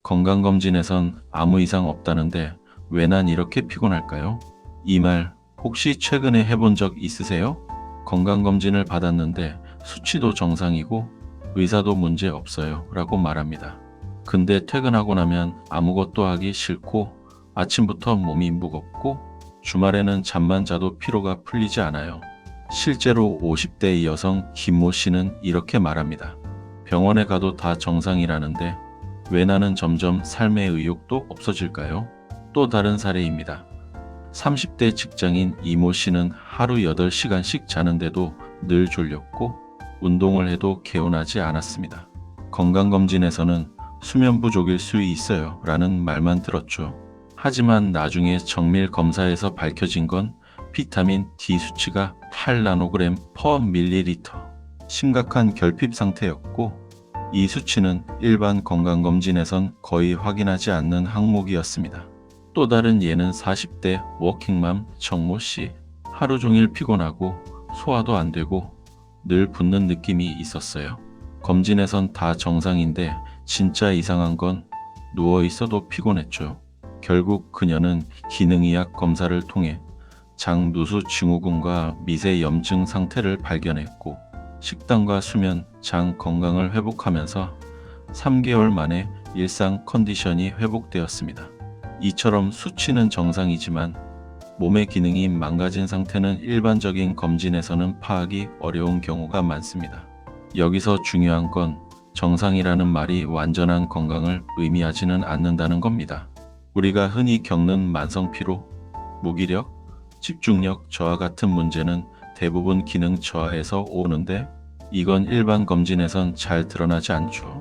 건강검진에선 아무 이상 없다는데 왜 난 이렇게 피곤할까요? 이 말 혹시 최근에 해본 적 있으세요? 건강검진을 받았는데 수치도 정상이고 의사도 문제 없어요 라고 말합니다. 근데 퇴근하고 나면 아무것도 하기 싫고 아침부터 몸이 무겁고 주말에는 잠만 자도 피로가 풀리지 않아요. 실제로 50대 여성 김모 씨는 이렇게 말합니다. 병원에 가도 다 정상이라는데 왜 나는 점점 삶의 의욕도 없어질까요? 또 다른 사례입니다. 30대 직장인 이모 씨는 하루 8시간씩 자는데도 늘 졸렸고 운동을 해도 개운하지 않았습니다. 건강검진에서는 수면 부족일 수 있어요 라는 말만 들었죠. 하지만 나중에 정밀 검사에서 밝혀진 건 비타민 D 수치가 8나노그램 퍼 밀리리터, 심각한 결핍 상태였고 이 수치는 일반 건강검진에선 거의 확인하지 않는 항목이었습니다. 또 다른 예는 40대 워킹맘 정모 씨. 하루 종일 피곤하고 소화도 안 되고 늘 붓는 느낌이 있었어요. 검진에선 다 정상인데 진짜 이상한 건 누워 있어도 피곤했죠. 결국 그녀는 기능의학 검사를 통해 장 누수 증후군과 미세 염증 상태를 발견했고 식단과 수면, 장 건강을 회복하면서 3개월 만에 일상 컨디션이 회복되었습니다. 이처럼 수치는 정상이지만 몸의 기능이 망가진 상태는 일반적인 검진에서는 파악이 어려운 경우가 많습니다. 여기서 중요한 건 정상이라는 말이 완전한 건강을 의미하지는 않는다는 겁니다. 우리가 흔히 겪는 만성 피로, 무기력, 집중력 저하 같은 문제는 대부분 기능 저하에서 오는데 이건 일반 검진에선 잘 드러나지 않죠.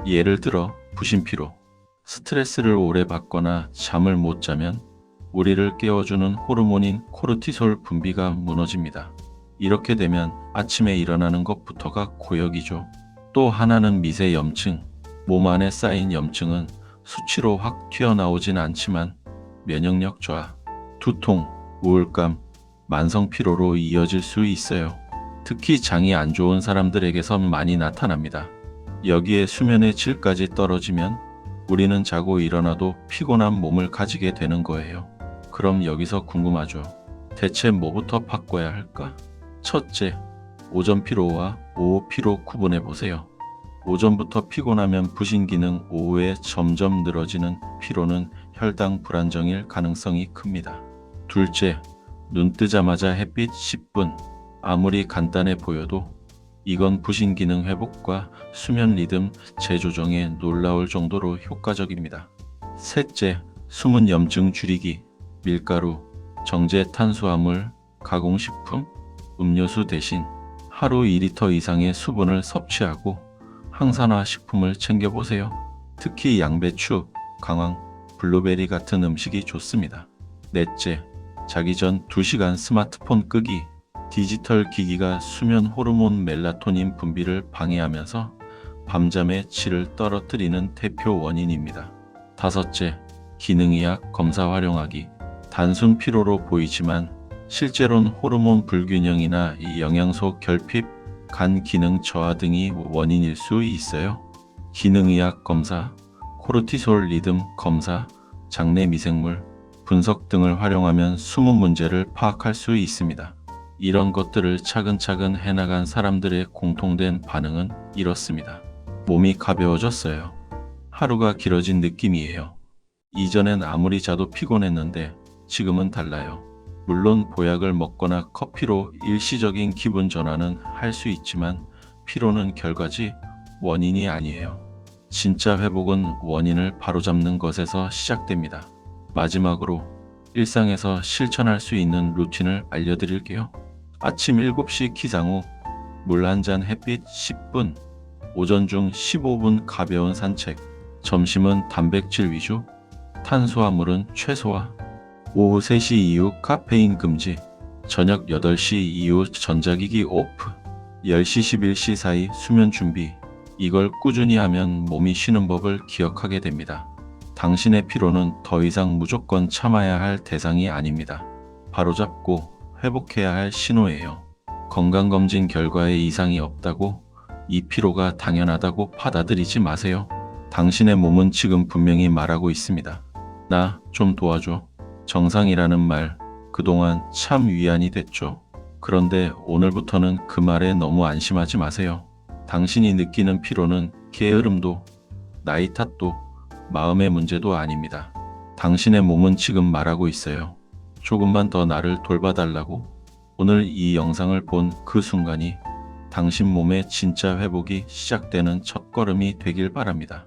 예를 들어 부신피로, 스트레스를 오래 받거나 잠을 못 자면 우리를 깨워주는 호르몬인 코르티솔 분비가 무너집니다. 이렇게 되면 아침에 일어나는 것부터가 고역이죠. 또 하나는 미세 염증. 몸 안에 쌓인 염증은 수치로 확 튀어나오진 않지만 면역력 저하, 두통, 우울감, 만성 피로로 이어질 수 있어요. 특히 장이 안 좋은 사람들에게선 많이 나타납니다. 여기에 수면의 질까지 떨어지면 우리는 자고 일어나도 피곤한 몸을 가지게 되는 거예요. 그럼 여기서 궁금하죠. 대체 뭐부터 바꿔야 할까? 첫째, 오전 피로와 오후 피로 구분해 보세요. 오전부터 피곤하면 부신 기능, 오후에 점점 늘어지는 피로는 혈당 불안정일 가능성이 큽니다. 둘째, 눈 뜨자마자 햇빛 10분. 아무리 간단해 보여도 이건 부신 기능 회복과 수면 리듬 재조정에 놀라울 정도로 효과적입니다. 셋째, 숨은 염증 줄이기. 밀가루, 정제 탄수화물, 가공식품, 음료수 대신 하루 2리터 이상의 수분을 섭취하고 항산화 식품을 챙겨보세요. 특히 양배추, 강황, 블루베리 같은 음식이 좋습니다. 넷째, 자기 전 2시간 스마트폰 끄기. 디지털 기기가 수면 호르몬 멜라토닌 분비를 방해하면서 밤잠의 질을 떨어뜨리는 대표 원인입니다. 다섯째, 기능의학 검사 활용하기. 단순 피로로 보이지만 실제로는 호르몬 불균형이나 영양소 결핍, 간 기능 저하 등이 원인일 수 있어요. 기능의학 검사, 코르티솔 리듬 검사, 장내 미생물 분석 등을 활용하면 숨은 문제를 파악할 수 있습니다. 이런 것들을 차근차근 해나간 사람들의 공통된 반응은 이렇습니다. 몸이 가벼워졌어요. 하루가 길어진 느낌이에요. 이전엔 아무리 자도 피곤했는데 지금은 달라요. 물론 보약을 먹거나 커피로 일시적인 기분 전환은 할 수 있지만 피로는 결과지 원인이 아니에요. 진짜 회복은 원인을 바로잡는 것에서 시작됩니다. 마지막으로 일상에서 실천할 수 있는 루틴을 알려드릴게요. 아침 7시 기상 후 물 한 잔 햇빛 10분, 오전 중 15분 가벼운 산책, 점심은 단백질 위주, 탄수화물은 최소화, 오후 3시 이후 카페인 금지, 저녁 8시 이후 전자기기 오프, 10시 11시 사이 수면 준비. 이걸 꾸준히 하면 몸이 쉬는 법을 기억하게 됩니다. 당신의 피로는 더 이상 무조건 참아야 할 대상이 아닙니다. 바로잡고 회복해야 할 신호예요. 건강검진 결과에 이상이 없다고 이 피로가 당연하다고 받아들이지 마세요. 당신의 몸은 지금 분명히 말하고 있습니다. 나 좀 도와줘. 정상이라는 말, 그동안 참 위안이 됐죠. 그런데 오늘부터는 그 말에 너무 안심하지 마세요. 당신이 느끼는 피로는 게으름도, 나이 탓도, 마음의 문제도 아닙니다. 당신의 몸은 지금 말하고 있어요. 조금만 더 나를 돌봐달라고. 오늘 이 영상을 본 그 순간이 당신 몸의 진짜 회복이 시작되는 첫걸음이 되길 바랍니다.